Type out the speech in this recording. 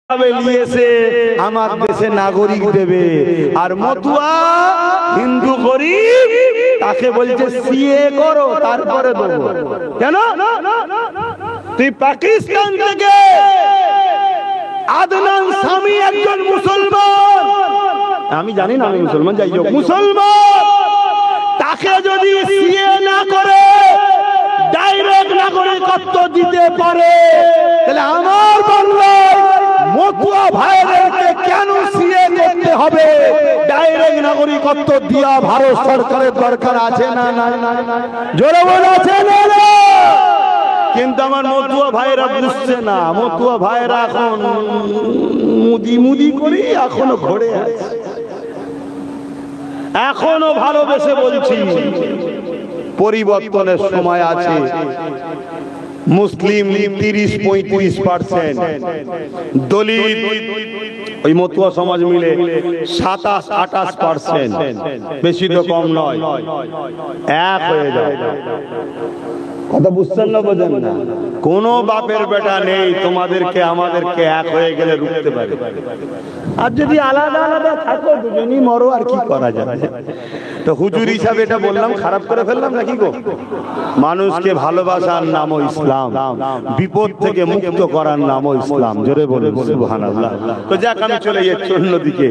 আমার দেশে নাগরিক দেবে আর মতুয়া হিন্দু গরিব তাকে বলছে সিএ করো তারপরে দেবো। কেন তুই পাকিস্তান থেকে আদনান সামি একজন মুসলমান, আমি জানি না আমি মুসলমান, যাই হোক মুসলমান, তাকে যদি সিএ না করে ডাইরেক্ট নাগরিকত্ব দিতে পারে তাহলে আমার বাংলায় মতুয়া ভাইদেরকে কেন সিএ করতে হবে? ডাইরেক্ট নাগরিকত্ব দিয়া ভারত সরকারের দরকার আছে না? জোরে বলে আছে না? কিন্তু আমার মতুয়া ভাইরা বুঝছে না। মতুয়া ভাইরা এখন মুদি মুদি করে এখনো ঘরে আছে। এখনো ভালোবেসে বলছি পরিবর্তনের সময় আছে। মুসলিম 30-35%, দলিত ওই মতুয়া সমাজ মিলে 27-28%, বেশি তো কম নয়। এক হয়ে যায়। কথা বুঝছেন না? বোঝেন না? কোন বাপের বেটা নেই তোমাদেরকে আমাদেরকে এক হয়ে গেলে রুখতে পারে। আর যদি আলাদা আলাদা থাকো দুজনই মরো, আর কি করা যাবে? তো হুজুর হিসাবে এটা বললাম, খারাপ করে ফেললাম নাকি গো? মানুষকে ভালোবাসার নামও ইসলাম, বিপদ থেকে মুক্ত করার নামও ইসলাম। জোরে বলে সুবহানাল্লাহ। তো যাক আমি চলে যাচ্ছি অন্যদিকে।